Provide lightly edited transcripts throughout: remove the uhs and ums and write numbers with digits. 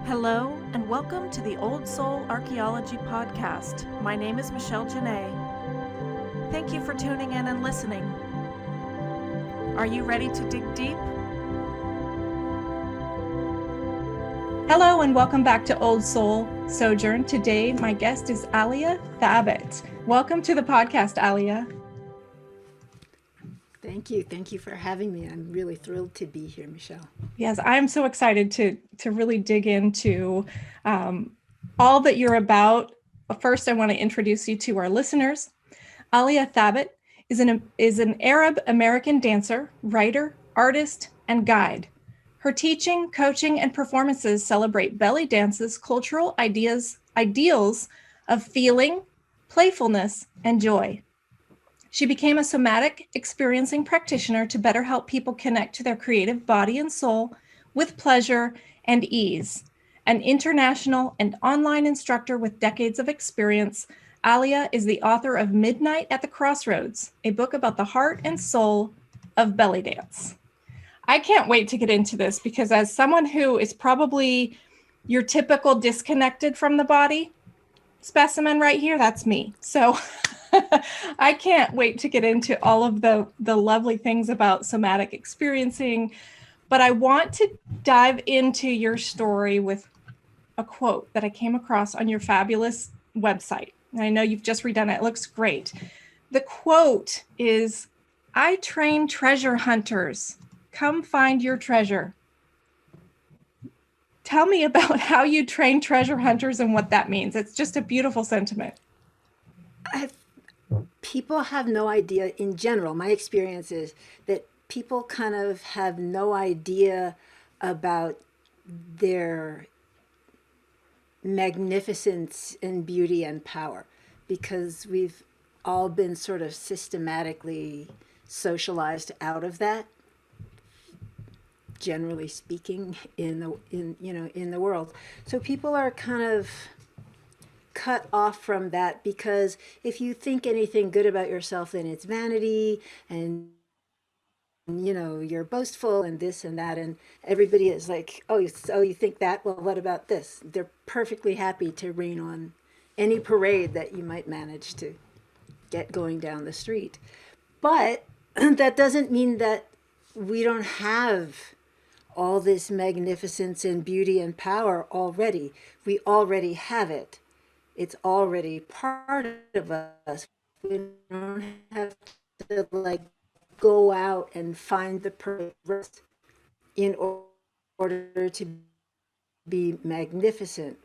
Hello, and welcome to the Old Soul Archaeology Podcast. My name is Michelle Janae. Thank you for tuning in and listening. Are you ready to dig deep? Hello, and welcome back to Old Soul Sojourn. Today, my guest is Alia Thabit. Welcome to the podcast, Alia. Thank you. Thank you for having me. I'm really thrilled to be here, Michelle. Yes, I'm so excited to really dig into all that you're about. First, I want to introduce you to our listeners. Alia Thabit is an Arab American dancer, writer, artist, and guide. Her teaching, coaching, and performances celebrate belly dance's cultural ideals of feeling, playfulness, and joy. She became a somatic experiencing practitioner to better help people connect to their creative body and soul with pleasure and ease. An international and online instructor with decades of experience, Alia is the author of Midnight at the Crossroads, a book about the heart and soul of belly dance. I can't wait to get into this because as someone who is probably your typical disconnected from the body specimen right here, that's me. So I can't wait to get into all of the lovely things about somatic experiencing, but I want to dive into your story with a quote that I came across on your fabulous website. And I know you've just redone it. It looks great. The quote is, "I train treasure hunters. Come find your treasure." Tell me about how you train treasure hunters and what that means. It's just a beautiful sentiment. People have no idea, in general, my experience is that people kind of have no idea about their magnificence and beauty and power because we've all been sort of systematically socialized out of that, generally speaking, in the world. So people are kind of cut off from that because if you think anything good about yourself, then it's vanity and you're boastful and this and that, and everybody is like, oh, you think that? Well, what about this? They're perfectly happy to rain on any parade that you might manage to get going down the street. But that doesn't mean that we don't have all this magnificence and beauty and power already. We already have it. It's already part of us. We don't have to go out and find the perfect in order to be magnificent.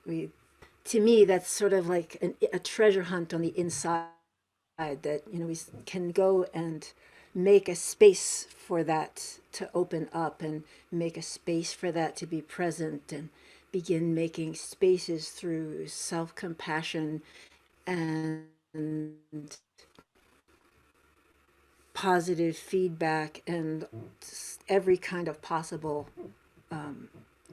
To me, that's sort of like a treasure hunt on the inside that we can go and make a space for that to open up and make a space for that to be present and begin making spaces through self-compassion and positive feedback and every kind of possible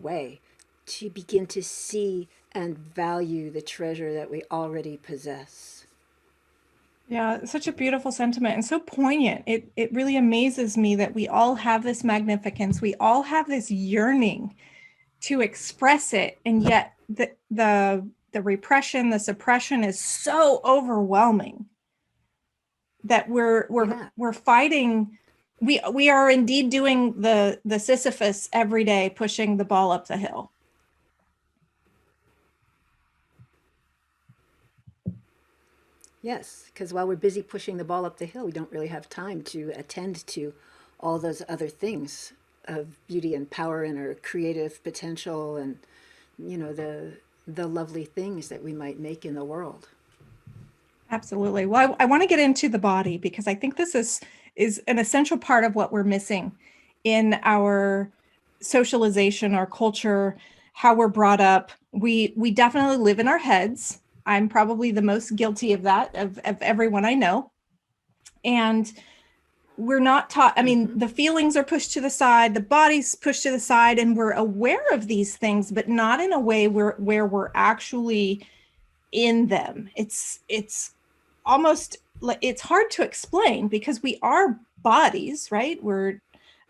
way to begin to see and value the treasure that we already possess. Yeah, such a beautiful sentiment and so poignant. It really amazes me that we all have this magnificence. We all have this yearning to express it, and yet the repression, the suppression is so overwhelming that we're fighting. We are indeed doing the Sisyphus every day, pushing the ball up the hill. Yes, because while we're busy pushing the ball up the hill, we don't really have time to attend to all those other things of beauty and power and our creative potential and the lovely things that we might make in the world. Absolutely. Well, I want to get into the body because I think this is an essential part of what we're missing in our socialization, our culture, how we're brought up. We definitely live in our heads. I'm probably the most guilty of that, of everyone I know. And we're not taught, the feelings are pushed to the side, the body's pushed to the side, and we're aware of these things, but not in a way where we're actually in them. It's almost, it's hard to explain because we are bodies, right? We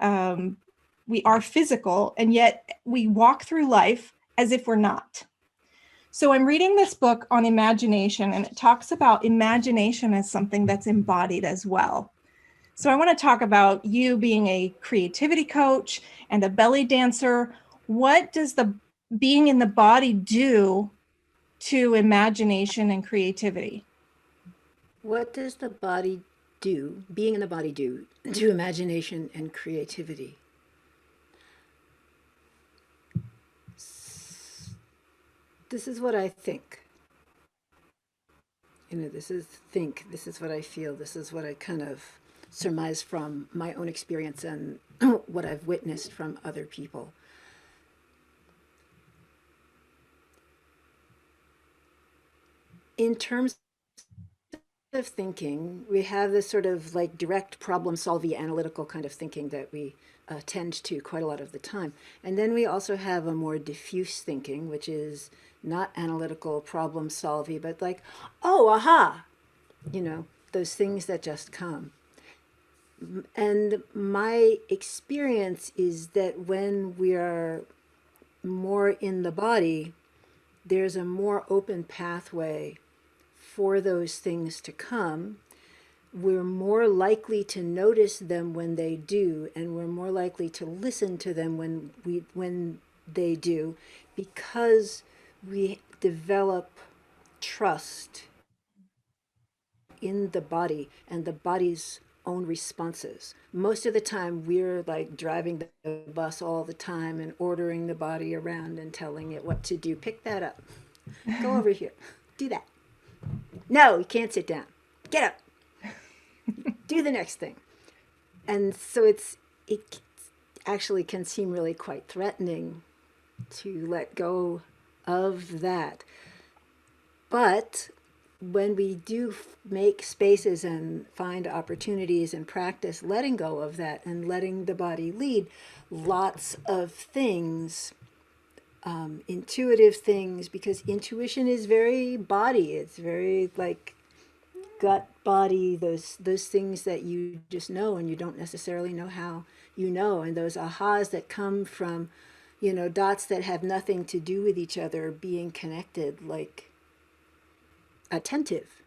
are physical, and yet we walk through life as if we're not. So I'm reading this book on imagination, and it talks about imagination as something that's embodied as well. So I want to talk about you being a creativity coach and a belly dancer. What does the being in the body do to imagination and creativity? What does the body do, being in the body do to imagination and creativity? This is what I think. This is what I feel, this is what I kind of surmise from my own experience and what I've witnessed from other people. In terms of thinking, we have this sort of like direct problem-solving analytical kind of thinking that we tend to quite a lot of the time. And then we also have a more diffuse thinking, which is not analytical problem-solving, but like, oh, aha, those things that just come. And my experience is that when we are more in the body, there's a more open pathway for those things to come. We're more likely to notice them when they do, and we're more likely to listen to them when they do, because we develop trust in the body and the body's own responses. Most of the time we're like driving the bus all the time and ordering the body around and telling it what to do. Pick that up. Go over here. Do that. No, you can't sit down. Get up. Do the next thing. And so it actually can seem really quite threatening to let go of that. But when we do make spaces and find opportunities and practice letting go of that and letting the body lead, lots of things, intuitive things, because intuition is very body. It's very like gut, body, those things that you just know and you don't necessarily know how you know, and those ahas that come from, dots that have nothing to do with each other being connected, like attentive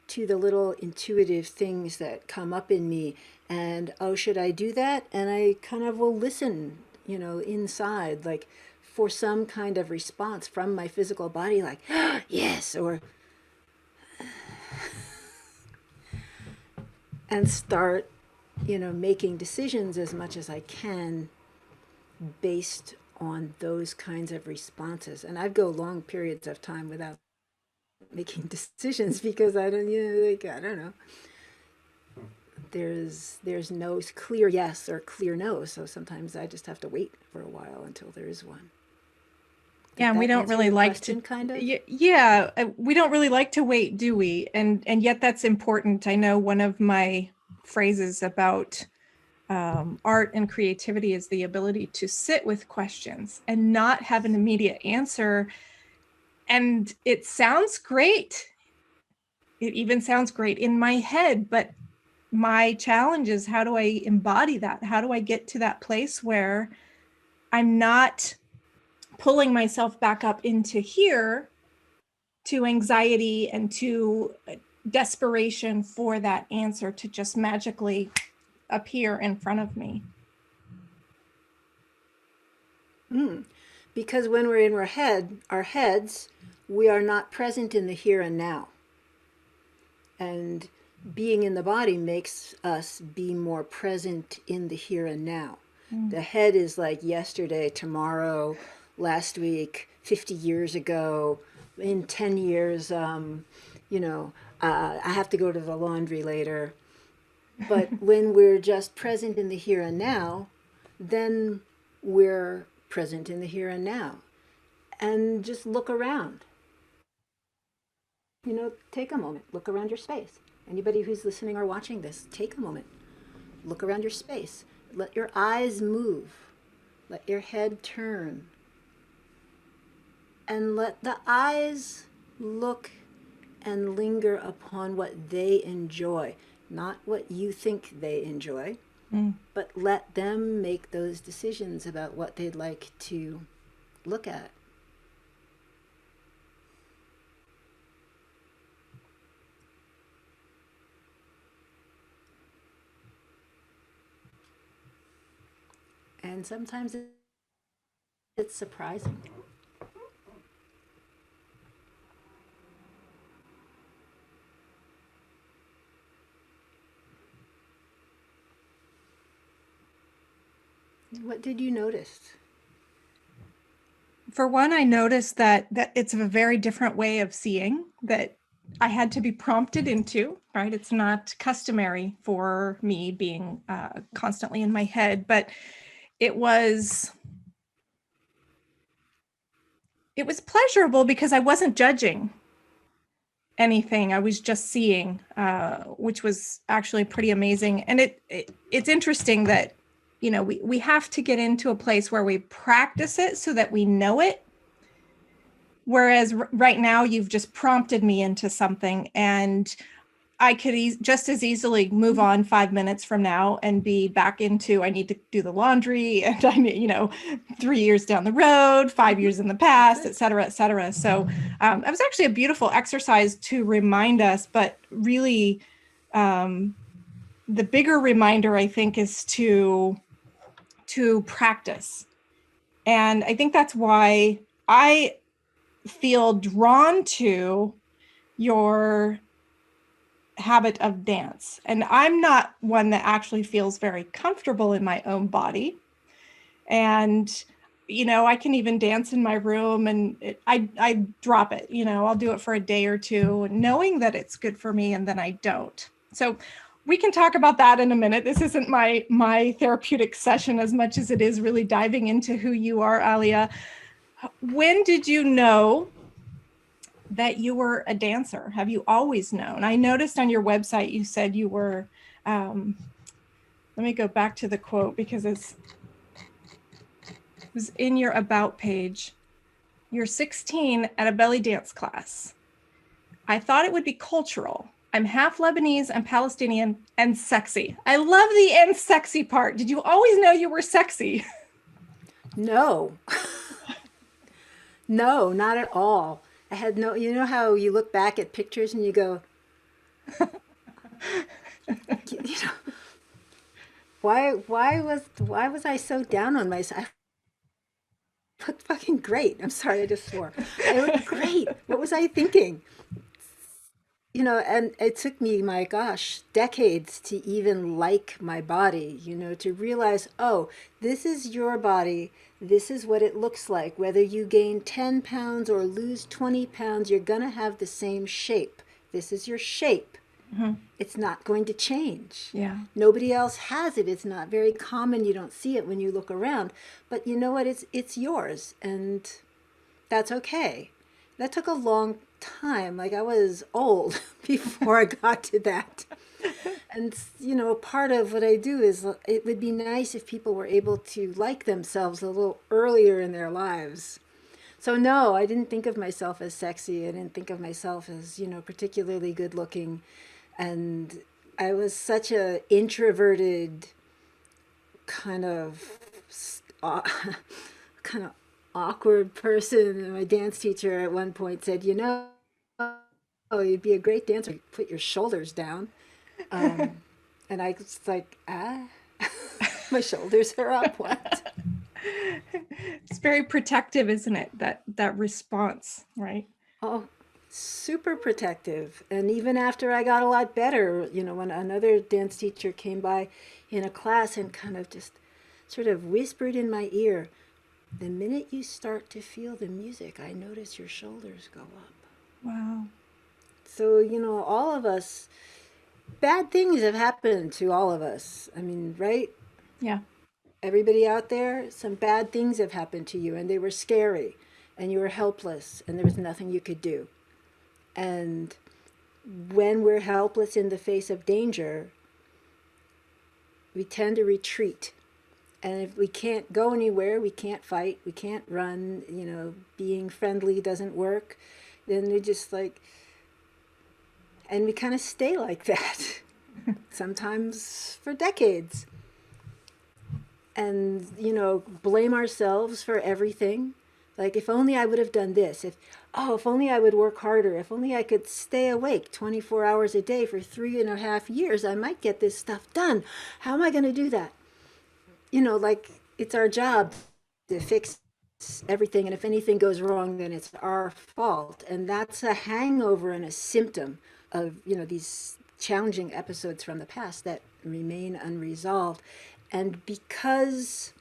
to the little intuitive things that come up in me, and oh, should I do that? And I kind of will listen, inside, like for some kind of response from my physical body, like yes, or and start making decisions as much as I can based on those kinds of responses. And I'd go long periods of time without making decisions because I don't know. There's no clear yes or clear no. So sometimes I just have to wait for a while until there is one. Yeah, and we don't really like to kind of. Yeah, we don't really like to wait, do we? And yet that's important. I know one of my phrases about art and creativity is the ability to sit with questions and not have an immediate answer. And it sounds great. It even sounds great in my head, but my challenge is, how do I embody that? How do I get to that place where I'm not pulling myself back up into here to anxiety and to desperation for that answer to just magically appear in front of me? Because when we're in our heads, we are not present in the here and now. And being in the body makes us be more present in the here and now. The head is like yesterday, tomorrow, last week, 50 years ago, in 10 years, I have to go to the laundry later. But when we're just present in the here and now, then we're present in the here and now. And just look around. Take a moment, look around your space. Anybody who's listening or watching this, take a moment, look around your space. Let your eyes move. Let your head turn. And let the eyes look and linger upon what they enjoy, not what you think they enjoy, but let them make those decisions about what they'd like to look at And sometimes it's surprising. What did you notice? For one, I noticed that it's a very different way of seeing that I had to be prompted into, right? It's not customary for me being constantly in my head, but it was pleasurable because I wasn't judging anything. I was just seeing, which was actually pretty amazing. And it's interesting that, you know, we have to get into a place where we practice it so that we know it. Whereas right now you've just prompted me into something, and I could just as easily move on 5 minutes from now and be back into, I need to do the laundry, and I need, 3 years down the road, 5 years in the past, et cetera, et cetera. So it was actually a beautiful exercise to remind us, but really the bigger reminder, I think, is to practice. And I think that's why I feel drawn to your habit of dance. And I'm not one that actually feels very comfortable in my own body. And, I can even dance in my room and I drop it, I'll do it for a day or two, knowing that it's good for me, and then I don't. So we can talk about that in a minute. This isn't my therapeutic session as much as it is really diving into who you are, Alia. When did you know that you were a dancer? Have you always known? I noticed on your website you said you were, let me go back to the quote because it was in your about page. You're 16 at a belly dance class. I thought it would be cultural. I'm half Lebanese and Palestinian and sexy. I love the and sexy part. Did you always know you were sexy? No. No, not at all. I had no, you know how you look back at pictures and you go, why was I so down on myself? I looked fucking great. I'm sorry, I just swore. I looked great. What was I thinking? And it took me, my gosh, decades to even like my body, to realize, oh, this is your body. This is what it looks like. Whether you gain 10 pounds or lose 20 pounds, you're going to have the same shape. This is your shape. Mm-hmm. It's not going to change. Yeah. Nobody else has it. It's not very common. You don't see it when you look around. But you know what? It's yours. And that's okay. That took a long time. Like, I was old before I got to that. And, part of what I do is, it would be nice if people were able to like themselves a little earlier in their lives. So no, I didn't think of myself as sexy. I didn't think of myself as, particularly good looking. And I was such a introverted kind of awkward person. And my dance teacher at one point said, oh, you'd be a great dancer. Put your shoulders down. And I was like, my shoulders are up. What? It's very protective, isn't it? That response, right? Oh, super protective. And even after I got a lot better, when another dance teacher came by in a class and kind of just sort of whispered in my ear, the minute you start to feel the music, I notice your shoulders go up. Wow. So, all of us, bad things have happened to all of us. I mean, right? Yeah. Everybody out there, some bad things have happened to you, and they were scary, and you were helpless, and there was nothing you could do. And when we're helpless in the face of danger, we tend to retreat. And if we can't go anywhere, we can't fight, we can't run, being friendly doesn't work, then we just and we kind of stay like that, sometimes for decades. And, blame ourselves for everything. Like, if only I would have done this, if only I would work harder, if only I could stay awake 24 hours a day for 3.5 years, I might get this stuff done. How am I going to do that? it's our job to fix everything, and if anything goes wrong, then it's our fault. And that's a hangover and a symptom of, these challenging episodes from the past that remain unresolved. And because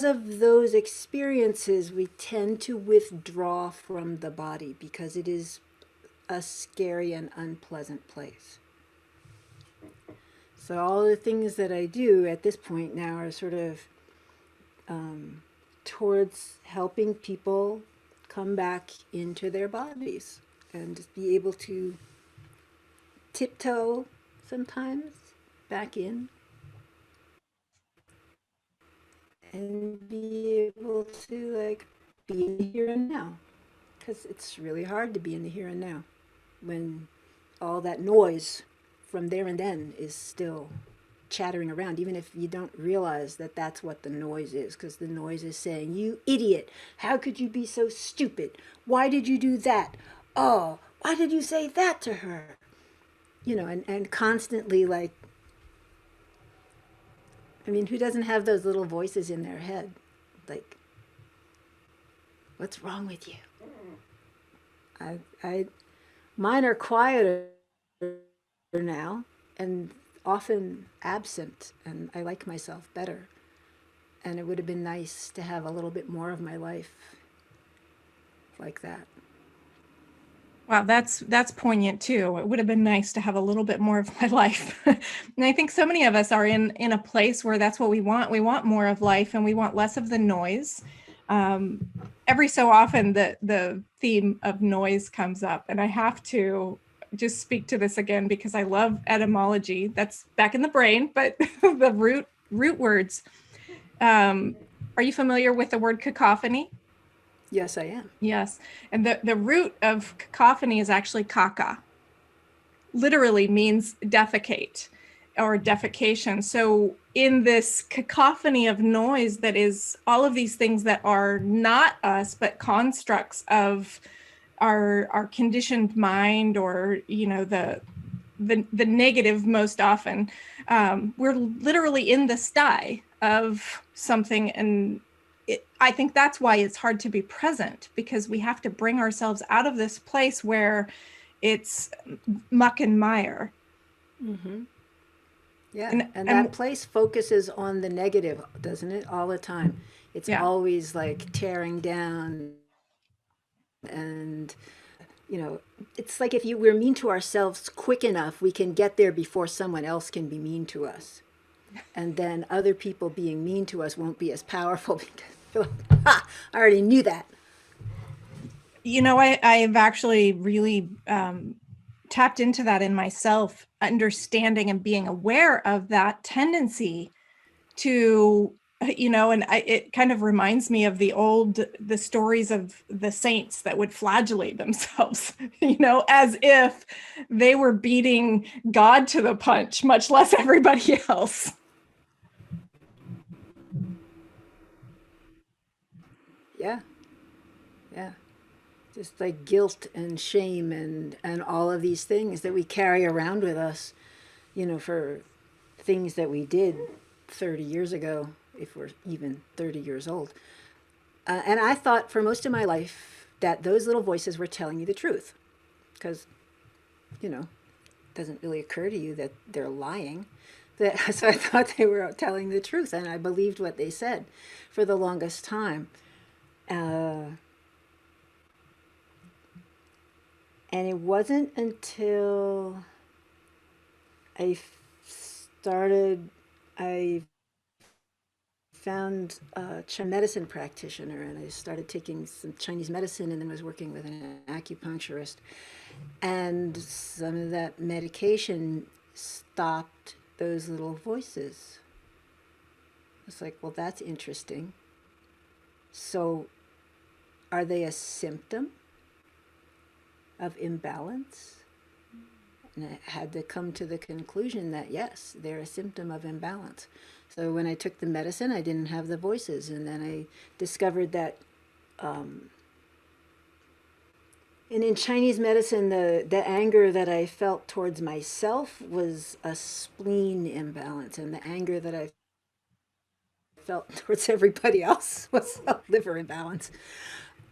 of those experiences, we tend to withdraw from the body because it is a scary and unpleasant place. So all the things that I do at this point now are sort of towards helping people come back into their bodies and just be able to tiptoe sometimes back in and be able to be in the here and now, because it's really hard to be in the here and now when all that noise from there and then is still chattering around, even if you don't realize that that's what the noise is, because the noise is saying, you idiot, how could you be so stupid? Why did you do that? Oh, why did you say that to her? And constantly who doesn't have those little voices in their head? Like, what's wrong with you? Mine are quieter now and often absent, and I like myself better. And it would have been nice to have a little bit more of my life like that. Wow, that's poignant too. It would have been nice to have a little bit more of my life. And I think so many of us are in a place where that's what we want. We want more of life and we want less of the noise. Every so often the theme of noise comes up, and I have to just speak to this again because I love etymology. That's back in the brain, but the root words. Are you familiar with the word cacophony? Yes, I am. Yes. And the root of cacophony is actually kaka. Literally means defecate or defecation. So in this cacophony of noise that is all of these things that are not us, but constructs of our conditioned mind, or, the negative most often, we're literally in the sty of something. And I think that's why it's hard to be present, because we have to bring ourselves out of this place where it's muck and mire. Mm-hmm. Yeah, and that place focuses on the negative, doesn't it, all the time? It's always like tearing down, and it's like if we're mean to ourselves quick enough, we can get there before someone else can be mean to us. And then other people being mean to us won't be as powerful because you're like, ha, I already knew that. I've actually really tapped into that in myself, understanding and being aware of that tendency to, it kind of reminds me of the stories of the saints that would flagellate themselves, as if they were beating God to the punch, much less everybody else. Yeah. Yeah. Just like guilt and shame and all of these things that we carry around with us, for things that we did 30 years ago, if we're even 30 years old. And I thought for most of my life that those little voices were telling you the truth, because, it doesn't really occur to you that they're lying. So I thought they were telling the truth, and I believed what they said for the longest time. And it wasn't until I found a Chinese medicine practitioner, and I started taking some Chinese medicine, and then was working with an acupuncturist. And some of that medication stopped those little voices. It's like, well, that's interesting. So are they a symptom of imbalance? And I had to come to the conclusion that yes, they're a symptom of imbalance. So when I took the medicine, I didn't have the voices. And then I discovered that And in Chinese medicine, the anger that I felt towards myself was a spleen imbalance, and the anger that I felt towards everybody else was a liver imbalance.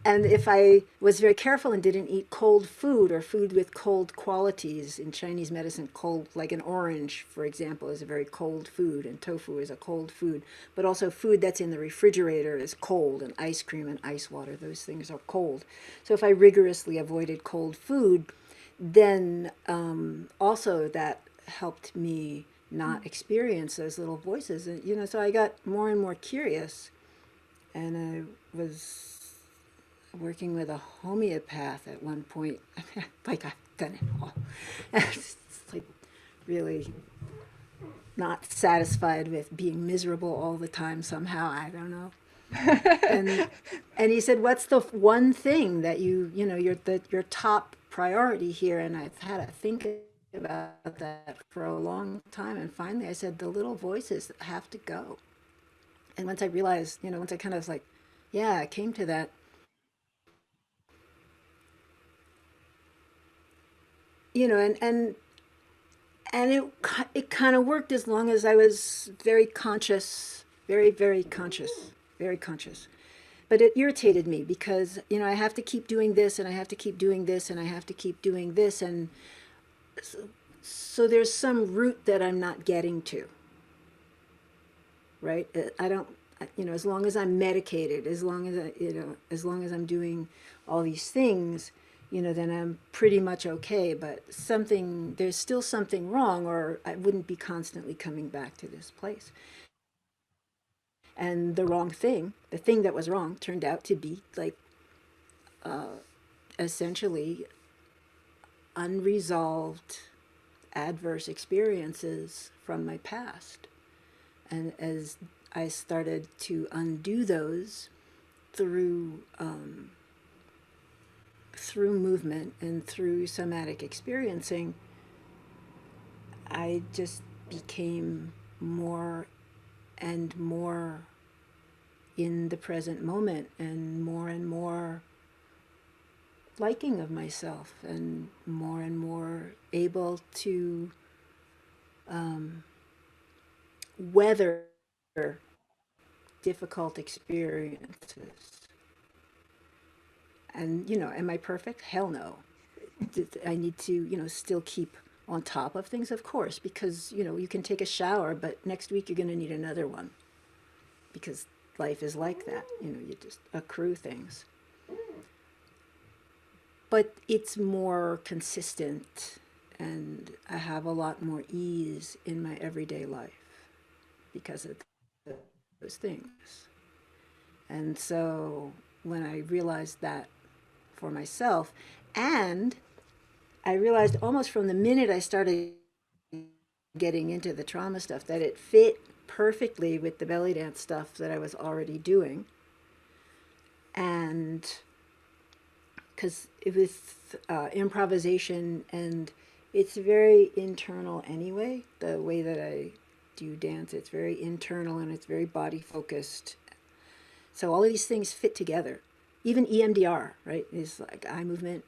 And if I was very careful and didn't eat cold food or food with cold qualities, in Chinese medicine, cold, like an orange, for example, is a very cold food, and tofu is a cold food. But also food that's in the refrigerator is cold, and ice cream and ice water, those things are cold. So if I rigorously avoided cold food, then also that helped me not experience those little voices. And, so I got more and more curious, and I was working with a homeopath at one point. Like, I've done it all. It's like really not satisfied with being miserable all the time somehow. I don't know. and he said, what's the one thing that your top priority here? And I've had to think about that for a long time. And finally I said, the little voices have to go. And once I realized, once I kind of was like, yeah, I came to that, and it kind of worked as long as I was very conscious, very, very conscious, very conscious. But it irritated me because, I have to keep doing this, and I have to keep doing this, and I have to keep doing this. And so there's some route that I'm not getting to, right? I don't, as long as I'm medicated, as long as I'm doing all these things, then I'm pretty much okay. But there's still something wrong, or I wouldn't be constantly coming back to this place. And the thing that was wrong turned out to be like essentially unresolved adverse experiences from my past. And as I started to undo those through movement and through somatic experiencing, I just became more and more in the present moment, and more liking of myself, and more able to weather difficult experiences. And, am I perfect? Hell no. I need to, still keep on top of things, of course, because, you can take a shower, but next week you're going to need another one, because life is like that. You just accrue things. But it's more consistent, and I have a lot more ease in my everyday life because of those things. And so when I realized that for myself, and I realized almost from the minute I started getting into the trauma stuff that it fit perfectly with the belly dance stuff that I was already doing. And because it was improvisation, and it's very internal anyway, the way that I do dance. It's very internal, and it's very body focused. So all of these things fit together. Even EMDR, right, is like eye movement,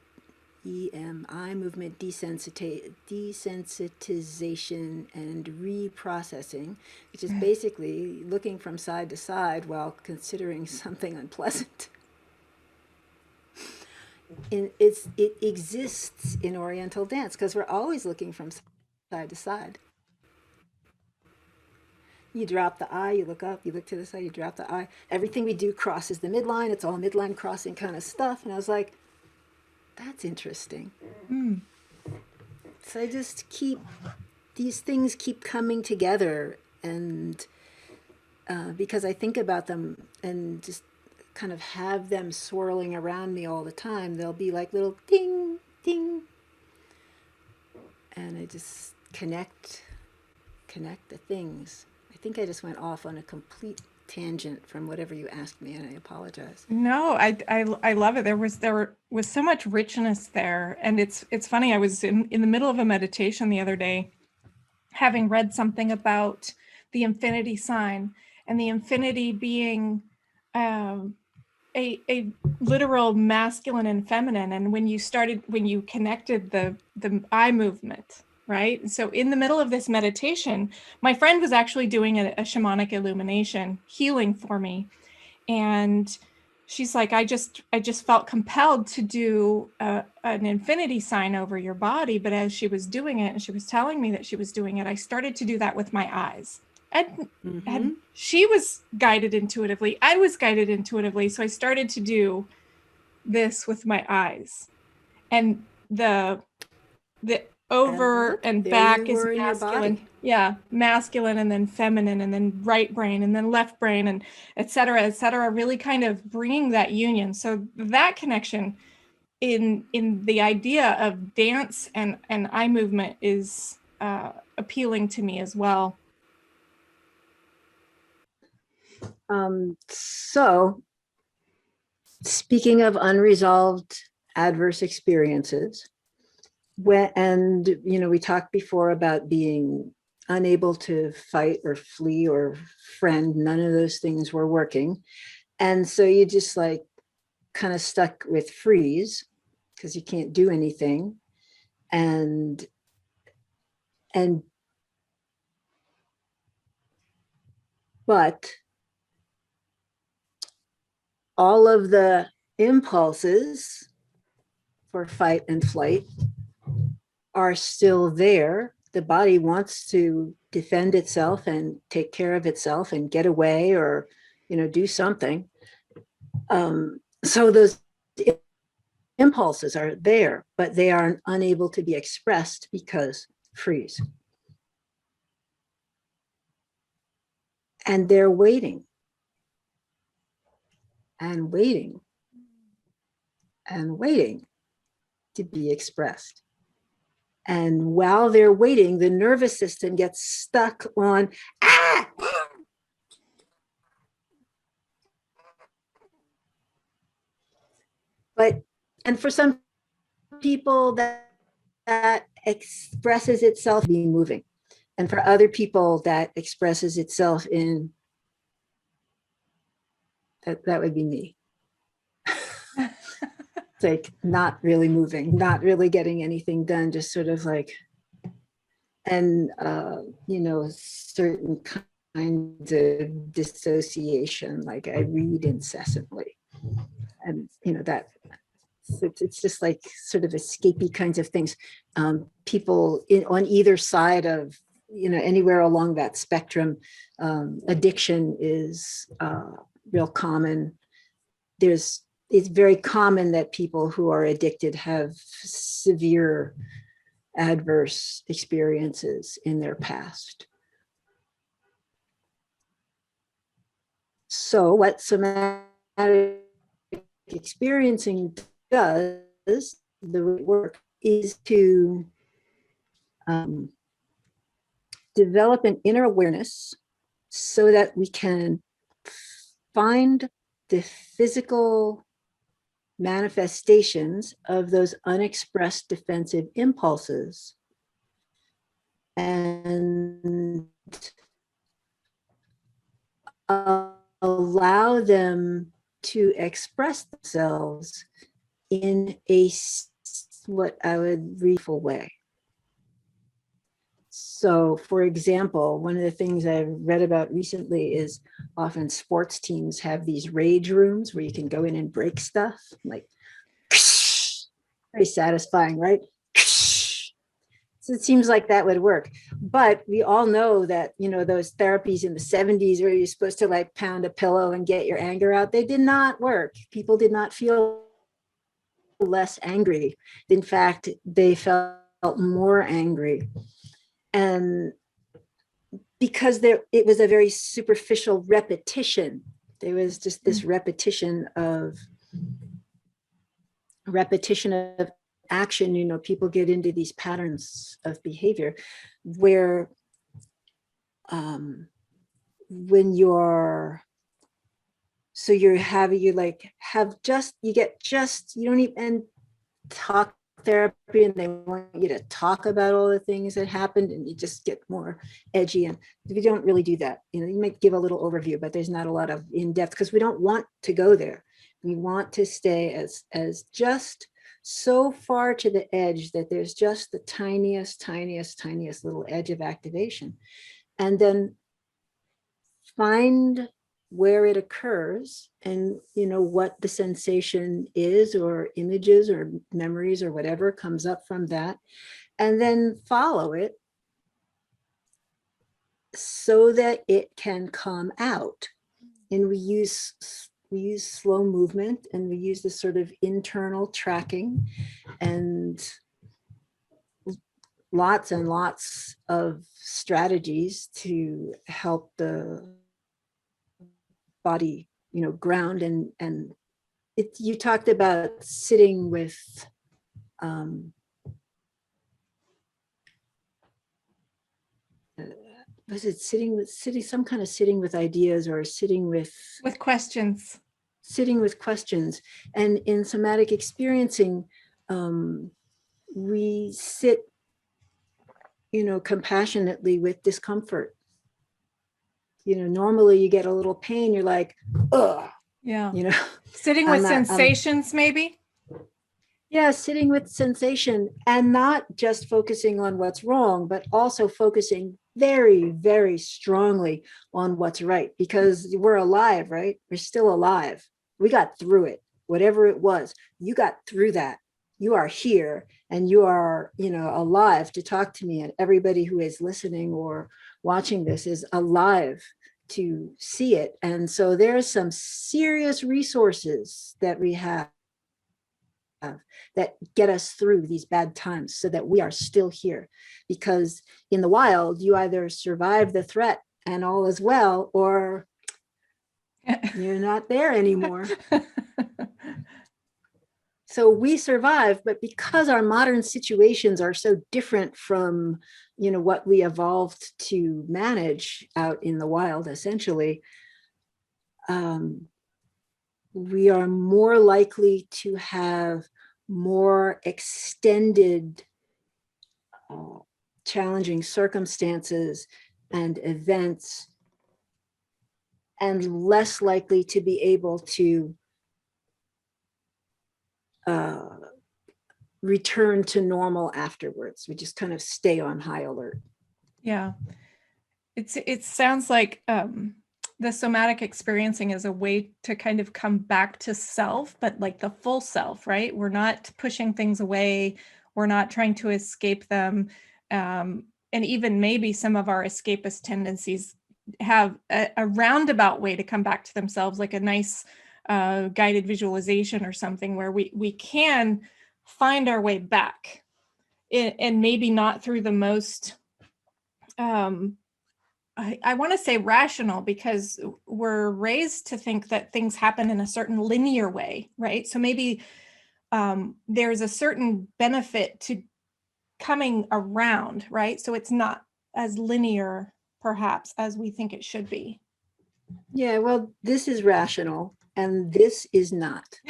eye movement desensitization and reprocessing, which is basically looking from side to side while considering something unpleasant. It exists in Oriental dance because we're always looking from side to side. You drop the eye, you look up, you look to the side, you drop the eye. Everything we do crosses the midline. It's all midline crossing kind of stuff. And I was like, that's interesting. So I just these things keep coming together. And because I think about them and just kind of have them swirling around me all the time, they'll be like little ding, ding. And I just connect the things. I think I just went off on a complete tangent from whatever you asked me, and I apologize. No, I love it. There was so much richness there. And it's funny, I was in the middle of a meditation the other day, having read something about the infinity sign, and the infinity being a literal masculine and feminine. And when you connected the eye movement, right? So in the middle of this meditation, my friend was actually doing a shamanic illumination healing for me. And she's like, I just felt compelled to do an infinity sign over your body. But as she was doing it, and she was telling me that she was doing it, I started to do that with my eyes. And she was guided intuitively. I was guided intuitively. So I started to do this with my eyes. And the over and back is masculine. Yeah, masculine, and then feminine, and then right brain, and then left brain, and et cetera, really kind of bringing that union. So that connection in the idea of dance and eye movement is appealing to me as well. So speaking of unresolved adverse experiences, we talked before about being unable to fight or flee or friend. None of those things were working. And so you just like kind of stuck with freeze because you can't do anything. But all of the impulses for fight and flight are still there. The body wants to defend itself and take care of itself and get away or, do something. So those impulses are there, but they are unable to be expressed because freeze. And they're waiting and waiting and waiting to be expressed. And while they're waiting, the nervous system gets stuck on, and for some people that expresses itself being moving. And for other people that expresses itself in, that would be me. It's like not really moving, not really getting anything done, just sort of like, and, certain kinds of dissociation, like I read incessantly. And, that it's just like sort of escapey kinds of things. People on either side of, anywhere along that spectrum, addiction is real common. It's very common that people who are addicted have severe adverse experiences in their past. So what somatic experiencing does, the work, is to develop an inner awareness so that we can find the physical manifestations of those unexpressed defensive impulses and allow them to express themselves in a what I would readful way. So, for example, one of the things I've read about recently is often sports teams have these rage rooms where you can go in and break stuff, like very satisfying, right? So it seems like that would work. But we all know that, those therapies in the 70s where you're supposed to like pound a pillow and get your anger out, they did not work. People did not feel less angry. In fact, they felt more angry. And because it was a very superficial repetition, there was just this repetition of action. People get into these patterns of behavior where when you don't even talk therapy and they want you to talk about all the things that happened and you just get more edgy. And we don't really do that. You might give a little overview, but there's not a lot of in-depth because we don't want to go there. We want to stay as just so far to the edge that there's just the tiniest little edge of activation. And then find where it occurs and what the sensation is, or images or memories or whatever comes up from that, and then follow it so that it can come out. And we use slow movement, and we use this sort of internal tracking and lots and lots of strategies to help the body, ground. And you talked about sitting with was it sitting some kind of sitting with ideas, or sitting with questions? Sitting with questions. And in somatic experiencing, we sit, compassionately with discomfort. Normally you get a little pain, you're like, ugh. Yeah. Sitting with sensations, maybe? Yeah, sitting with sensation, and not just focusing on what's wrong, but also focusing very, very strongly on what's right, because we're alive, right? We're still alive. We got through it. Whatever it was, you got through that. You are here, and you are, alive to talk to me. And everybody who is listening or watching this is alive to see it. And so there's some serious resources that we have that get us through these bad times, so that we are still here. Because in the wild, you either survive the threat and all is well, or you're not there anymore. So we survive, but because our modern situations are so different from, what we evolved to manage out in the wild, essentially, we are more likely to have more extended, challenging circumstances and events, and less likely to be able to return to normal afterwards. We just kind of stay on high alert. Yeah. It sounds like the somatic experiencing is a way to kind of come back to self, but like the full self, right? We're not pushing things away. We're not trying to escape them. And even maybe some of our escapist tendencies have a roundabout way to come back to themselves, like a nice guided visualization or something, where we can find our way back, and maybe not through the most I want to say rational, because we're raised to think that things happen in a certain linear way, right? So maybe there's a certain benefit to coming around, right? So it's not as linear, perhaps, as we think it should be. Yeah, well, this is rational, and this is not.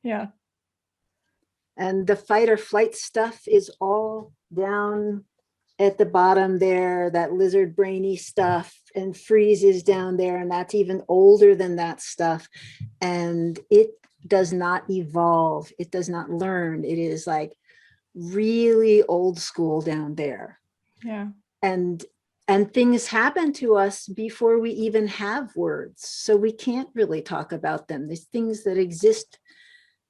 Yeah. And the fight or flight stuff is all down at the bottom there, that lizard brainy stuff, and freeze is down there, and that's even older than that stuff. And it does not evolve. It does not learn. It is like really old school down there. Yeah. And things happen to us before we even have words. So we can't really talk about them. There's things that exist,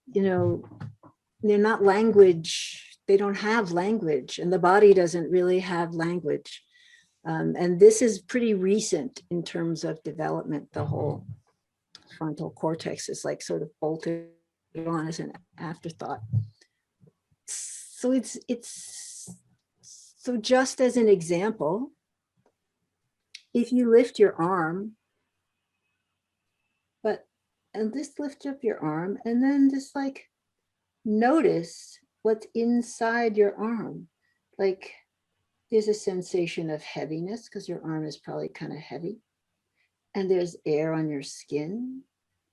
they're not language. They don't have language, and the body doesn't really have language. And this is pretty recent in terms of development. The whole frontal cortex is like sort of bolted on as an afterthought. So it's so just as an example, if you lift your arm, and just lift up your arm, and then just like notice what's inside your arm. Like there's a sensation of heaviness, because your arm is probably kind of heavy, and there's air on your skin,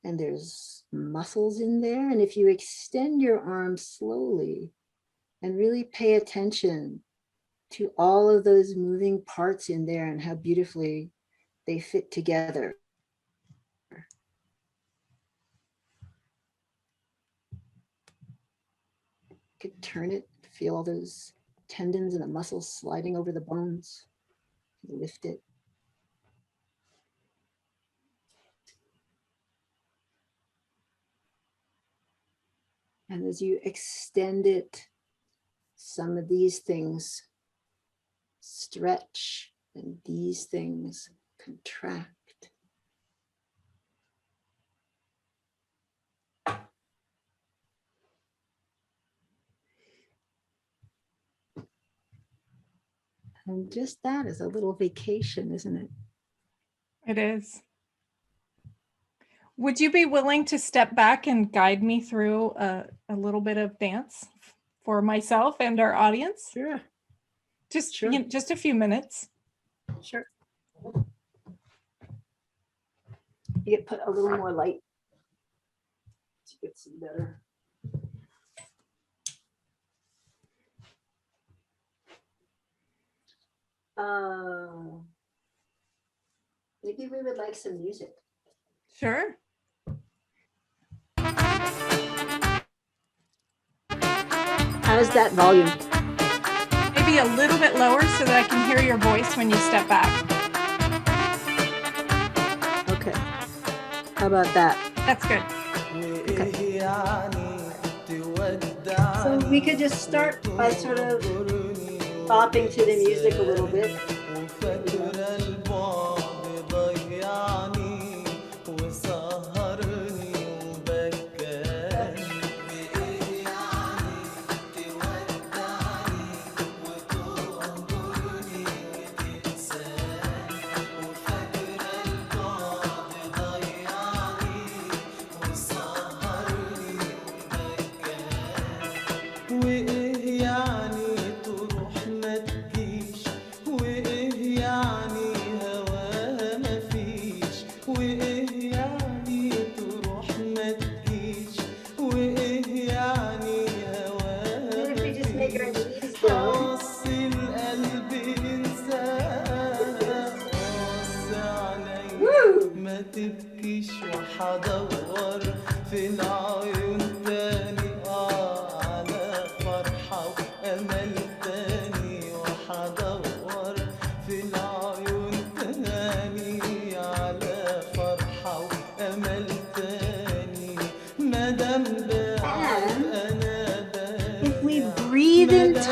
and there's muscles in there. And if you extend your arm slowly and really pay attention to all of those moving parts in there and how beautifully they fit together, could turn it, feel all those tendons and the muscles sliding over the bones. Lift it. And as you extend it, some of these things stretch and these things contract. And just that is a little vacation, isn't it? It is. Would you be willing to step back and guide me through a little bit of dance for myself and our audience? Sure. Just, Sure. just a few minutes. Sure. You get put a little more light to get some better. Maybe we would like some music. Sure. How's that volume? Maybe a little bit lower so that I can hear your voice when you step back. Okay. How about that? That's good. Okay. So we could just start by sort of bopping to the music a little bit.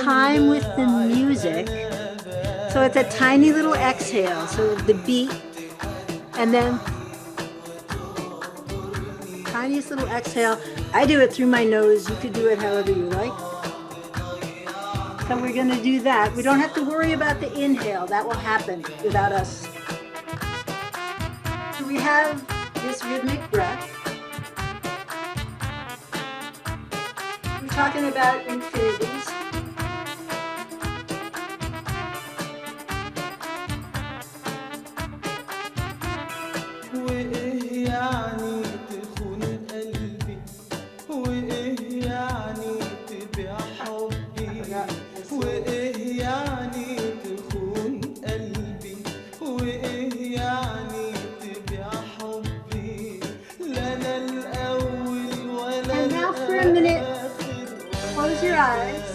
Time with the music, so it's a tiny little exhale, so the beat, and then tiniest little exhale. I do it through my nose. You could do it however you like. So we're going to do that. We don't have to worry about the inhale. That will happen without us. So we have this rhythmic breath. We're talking about infinities.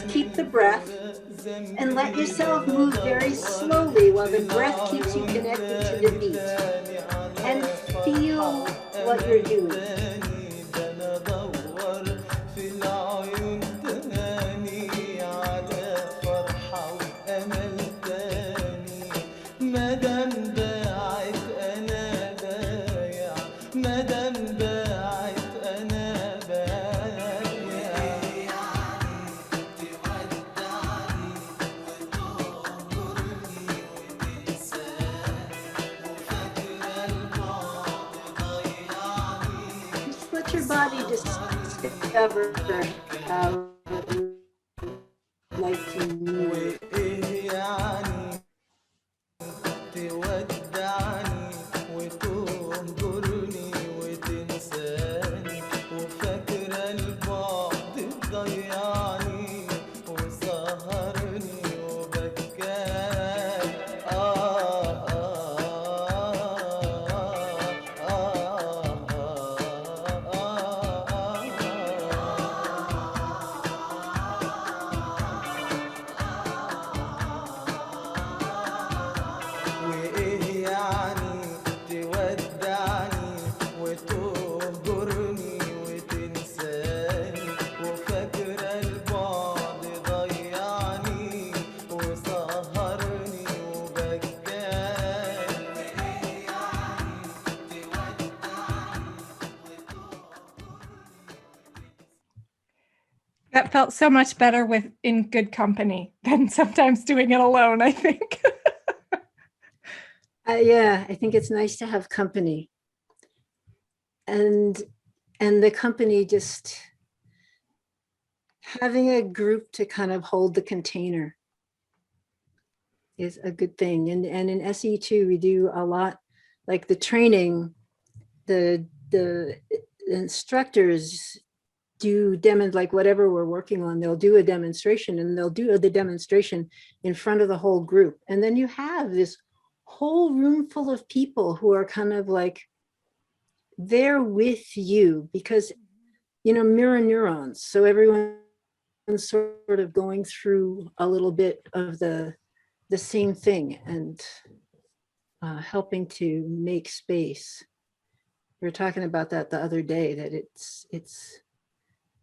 Keep the breath and let yourself move very slowly while the breath keeps you connected to the beat, and feel what you're doing. Discover how it like to move. That felt so much better in good company than sometimes doing it alone, I think. Yeah, I think it's nice to have company, and the company, just having a group to kind of hold the container is a good thing. And in SE too, we do a lot, like the training, the instructors do like whatever we're working on, they'll do a demonstration, and they'll do the demonstration in front of the whole group. And then you have this whole room full of people who are kind of like there with you, because, mirror neurons. So everyone's sort of going through a little bit of the same thing, and helping to make space. We were talking about that the other day, that it's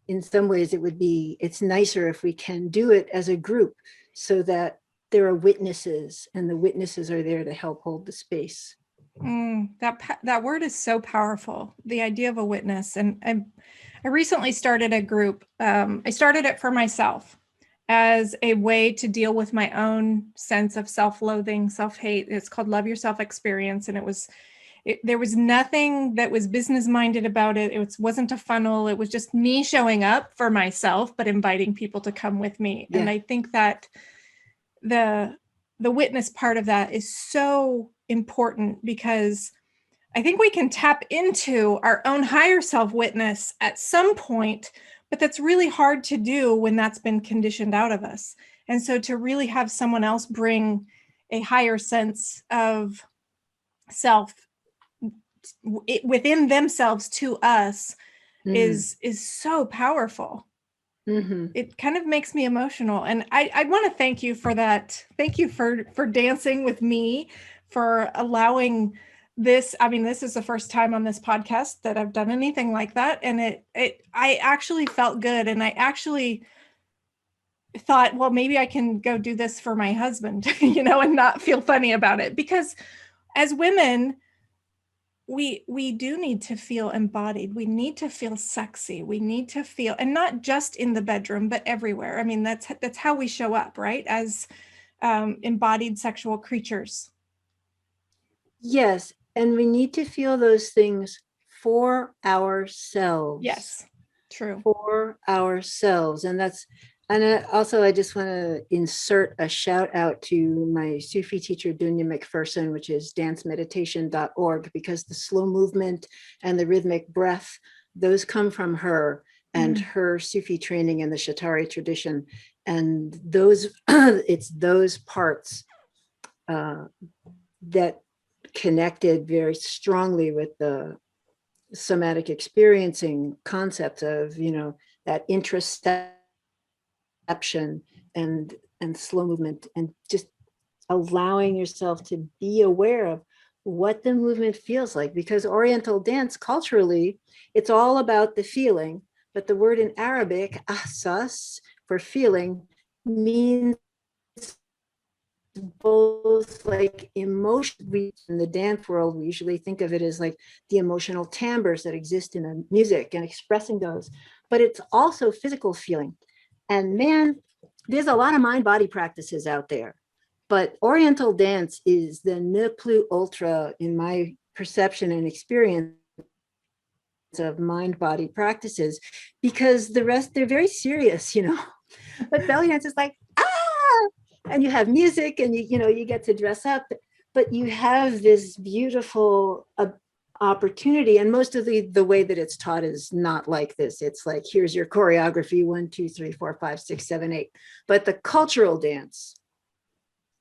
in some ways it's nicer if we can do it as a group, so that there are witnesses, and the witnesses are there to help hold the space. That word is so powerful, the idea of a witness. And I recently started a group. I started it for myself as a way to deal with my own sense of self-loathing, self-hate. It's called Love Yourself Experience. And there was nothing that was business-minded about it. It wasn't a funnel. It was just me showing up for myself, but inviting people to come with me. Yeah. And I think that the witness part of that is so important, because I think we can tap into our own higher self witness at some point, but that's really hard to do when that's been conditioned out of us. And so to really have someone else bring a higher sense of self within themselves to us is so powerful. Mm-hmm. It kind of makes me emotional. And I want to thank you for that. Thank you for dancing with me, for allowing this. I mean, this is the first time on this podcast that I've done anything like that. And I actually felt good. And I actually thought, well, maybe I can go do this for my husband, and not feel funny about it. Because as women, we do need to feel embodied. We need to feel sexy. We need to feel, and not just in the bedroom, but everywhere. I mean, that's how we show up, right? As embodied sexual creatures. Yes. And we need to feel those things for ourselves. Yes, true. For ourselves. And also, I just want to insert a shout out to my Sufi teacher, Dunya McPherson, which is Dancemeditationorg, because the slow movement and the rhythmic breath, those come from her and her Sufi training in the Shatari tradition. And it's those parts that connected very strongly with the somatic experiencing concept of, that introspection and slow movement, and just allowing yourself to be aware of what the movement feels like. Because Oriental dance, culturally, it's all about the feeling, but the word in Arabic, ahsas, for feeling, means both like emotion. In the dance world, we usually think of it as like the emotional timbres that exist in the music and expressing those, but it's also physical feeling. And man, there's a lot of mind-body practices out there, but Oriental dance is the ne plus ultra, in my perception and experience, of mind-body practices, because the rest, they're very serious, but belly dance is like, and you have music, and you get to dress up, but you have this beautiful opportunity. And most of the way that it's taught is not like this. It's like, here's your choreography, 1, 2, 3, 4, 5, 6, 7, 8. But the cultural dance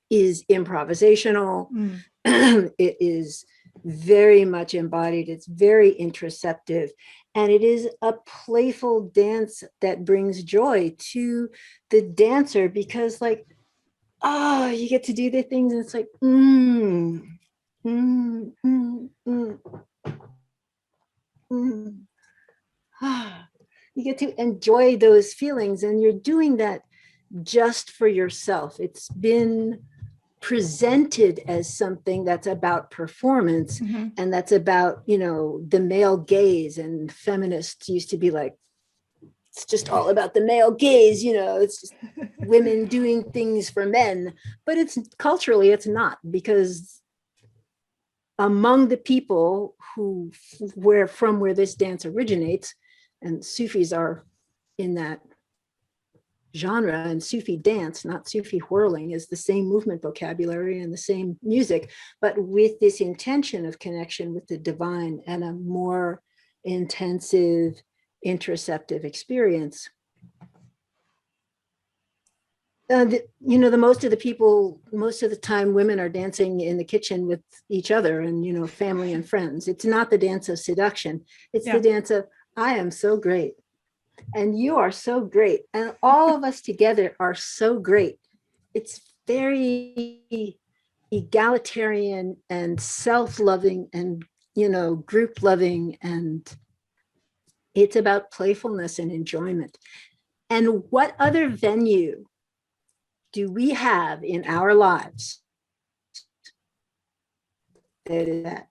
is improvisational. It is very much embodied. It's very introspective. And it is a playful dance that brings joy to the dancer, because like, you get to do the things, and it's like, you get to enjoy those feelings, and you're doing that just for yourself. It's been presented as something that's about performance, and that's about, the male gaze, and feminists used to be like, it's just all about the male gaze, it's just women doing things for men. But it's culturally, it's not, because among the people where this dance originates, and Sufis are in that genre, and Sufi dance, not Sufi whirling, is the same movement vocabulary and the same music, but with this intention of connection with the divine and a more intensive interoceptive experience. The most of the time women are dancing in the kitchen with each other and family and friends. It's not the dance of seduction. It's the dance of, I am so great and you are so great and all of us together are so great. It's very egalitarian and self-loving and group loving, and it's about playfulness and enjoyment. And what other venue do we have in our lives that is that,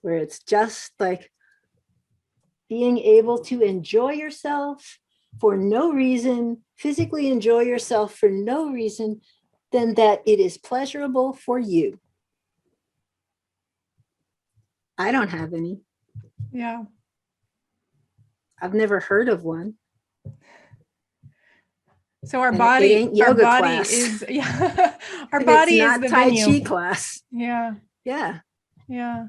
where it's just like being able to enjoy yourself for no reason, physically enjoy yourself for no reason than that it is pleasurable for you? I don't have any. Yeah. I've never heard of one. So our And body, it ain't yoga our body class. is, yeah, our And body it's is not the Tai venue. Chi class. Yeah. Yeah. Yeah.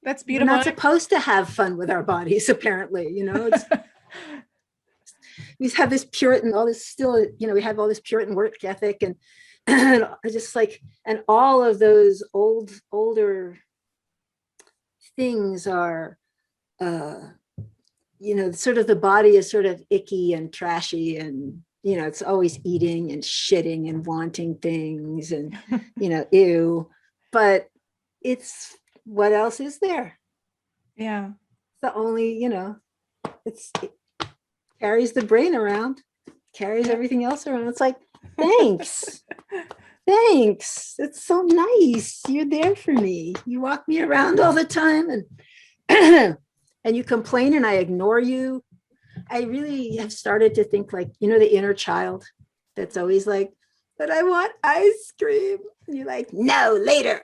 That's We're beautiful. not supposed to have fun with our bodies, apparently. We have this Puritan, all this still, we have all this Puritan work ethic and just like, and all of those older things are, sort of the body is sort of icky and trashy and, it's always eating and shitting and wanting things and, ew, but it's, what else is there? Yeah. The only, it carries the brain around, carries everything else around. It's like, thanks. Thanks. It's so nice. You're there for me. You walk me around all the time and and you complain and I ignore you. I really have started to think like, the inner child that's always like, but I want ice cream. And you're like, no, later.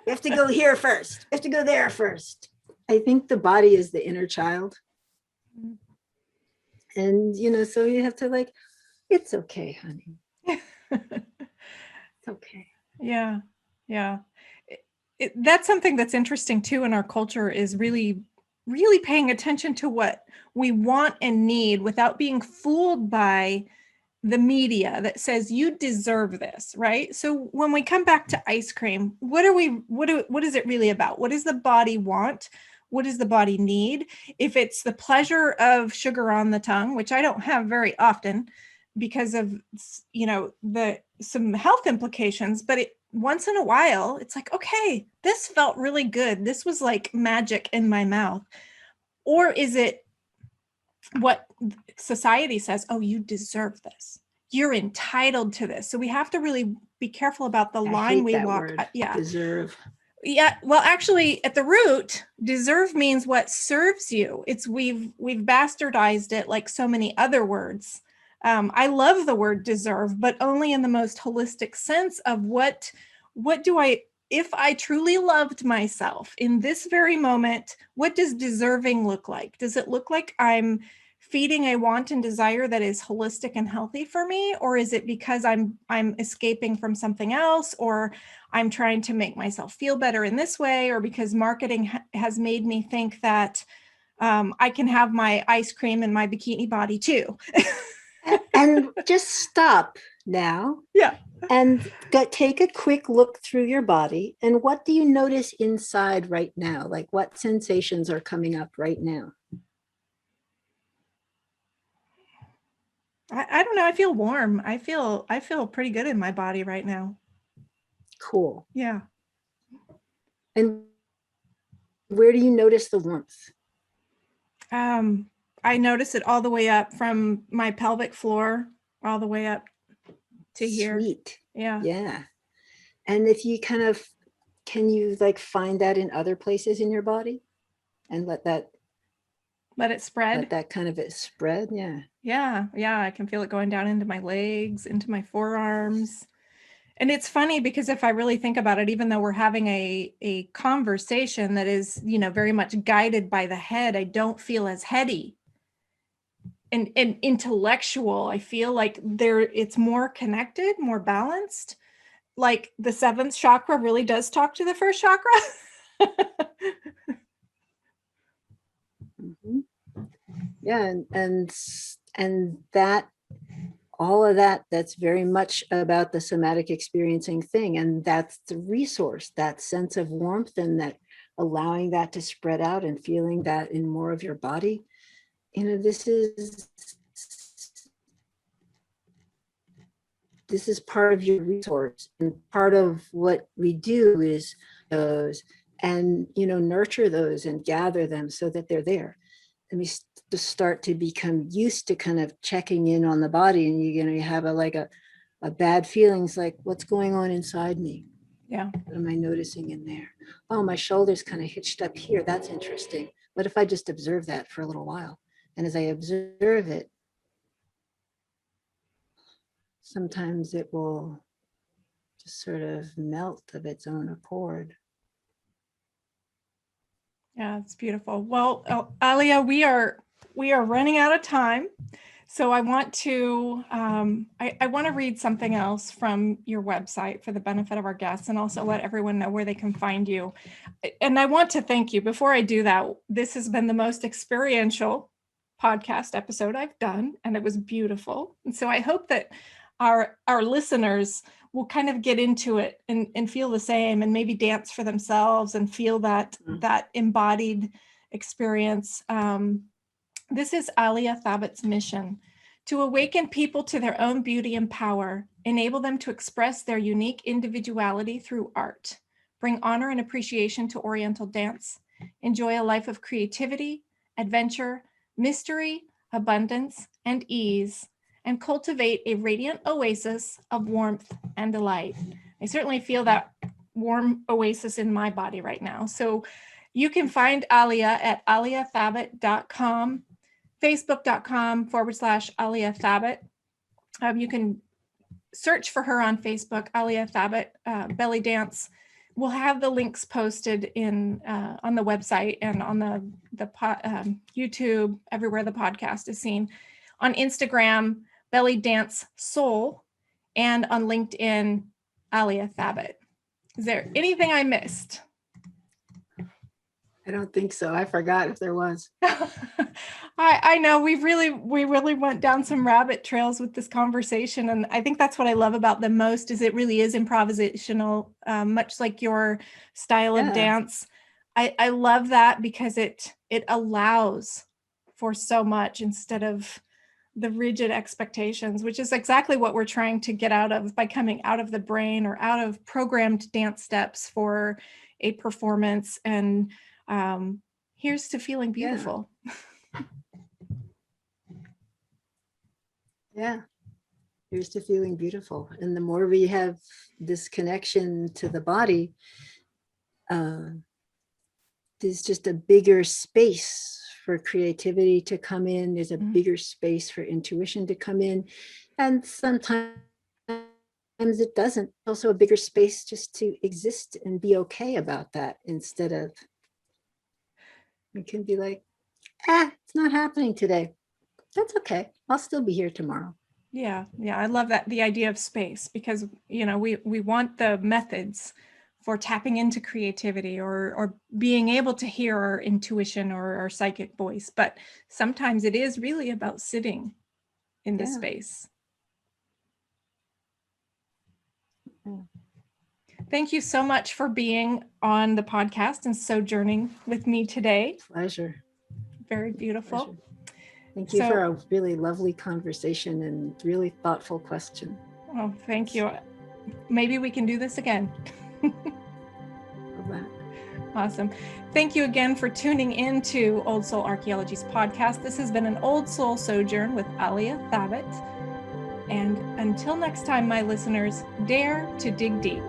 You have to go here first. You have to go there first. I think the body is the inner child. And, so you have to like, it's okay, honey. It's okay. Yeah. Yeah. That's something that's interesting too in our culture, is really, really paying attention to what we want and need without being fooled by the media that says you deserve this, right? So when we come back to ice cream, what is it really about? What does the body want? What does the body need? If it's the pleasure of sugar on the tongue, which I don't have very often because of, some health implications, but once in a while, it's like, okay, this felt really good. This was like magic in my mouth. Or is it what society says, oh, you deserve this. You're entitled to this. So we have to really be careful about the line we walk. Yeah. Deserve. Yeah. Well, actually, at the root, deserve means what serves you. We've bastardized it like so many other words. I love the word deserve, but only in the most holistic sense of what do I, if I truly loved myself in this very moment, what does deserving look like? Does it look like I'm feeding a want and desire that is holistic and healthy for me? Or is it because I'm escaping from something else, or I'm trying to make myself feel better in this way, or because marketing has made me think that I can have my ice cream and my bikini body too. And just stop now. Yeah. And take a quick look through your body. And what do you notice inside right now? Like what sensations are coming up right now? I don't know. I feel warm. I feel pretty good in my body right now. Cool. Yeah. And where do you notice the warmth? I notice it all the way up from my pelvic floor, all the way up to here. Sweet. Yeah. Yeah. And if you can you like find that in other places in your body and let that Let it spread. Let that kind of it spread. Yeah. Yeah. I can feel it going down into my legs, into my forearms. And it's funny because if I really think about it, even though we're having a conversation that is, very much guided by the head, I don't feel as heady and intellectual. I feel like it's more connected, more balanced. Like the seventh chakra really does talk to the first chakra. Mm-hmm. Yeah, and that, all of that's very much about the somatic experiencing thing, and that's the resource, that sense of warmth, and that allowing that to spread out and feeling that in more of your body. This is part of your resource, and part of what we do is those, and nurture those and gather them so that they're there. And we start to become used to kind of checking in on the body, and you have a bad feelings, like, what's going on inside me? Yeah. What am I noticing in there? Oh, my shoulder's kind of hitched up here. That's interesting. What if I just observe that for a little while? And as I observe it, sometimes it will just sort of melt of its own accord. Yeah, it's beautiful. Well, Alia, we are running out of time. So I want to I want to read something else from your website for the benefit of our guests, and also let everyone know where they can find you. And I want to thank you. Before I do that, this has been the most experiential podcast episode I've done, and it was beautiful. And so I hope that our listeners will kind of get into it and feel the same, and maybe dance for themselves and feel that embodied experience. This is Alia Thabit's mission: to awaken people to their own beauty and power, enable them to express their unique individuality through art, bring honor and appreciation to Oriental dance, enjoy a life of creativity, adventure, mystery, abundance, and ease, and cultivate a radiant oasis of warmth and delight. I certainly feel that warm oasis in my body right now. So you can find Alia at aliathabit.com, facebook.com/Alia Thabit. You can search for her on Facebook, Alia Thabit Belly Dance. We'll have the links posted on the website and on the YouTube, everywhere the podcast is seen. On Instagram, Belly Dance Soul, and on LinkedIn, Alia Thabit. Is there anything I missed? I don't think so. I forgot if there was. I know we really went down some rabbit trails with this conversation, and I think that's what I love about them most, is it really is improvisational, much like your style of dance. I love that because it allows for so much instead of the rigid expectations, which is exactly what we're trying to get out of by coming out of the brain or out of programmed dance steps for a performance. And here's to feeling beautiful. Yeah. Here's to feeling beautiful. And the more we have this connection to the body, there's just a bigger space for creativity to come in. There's a bigger space for intuition to come in. And sometimes it doesn't. Also a bigger space just to exist and be okay about that, instead of, it can be like, it's not happening today. That's okay. I'll still be here tomorrow. Yeah. I love that, the idea of space, because we want the methods for tapping into creativity or being able to hear our intuition or our psychic voice, but sometimes it is really about sitting in the space. Thank you so much for being on the podcast and sojourning with me today. Pleasure. Very beautiful. Pleasure. Thank you for a really lovely conversation and really thoughtful question. Oh, thank you. Maybe we can do this again. Love that. Awesome. Thank you again for tuning in to Old Soul Archaeology's podcast. This has been an Old Soul Sojourn with Alia Thabit. And until next time, my listeners, dare to dig deep.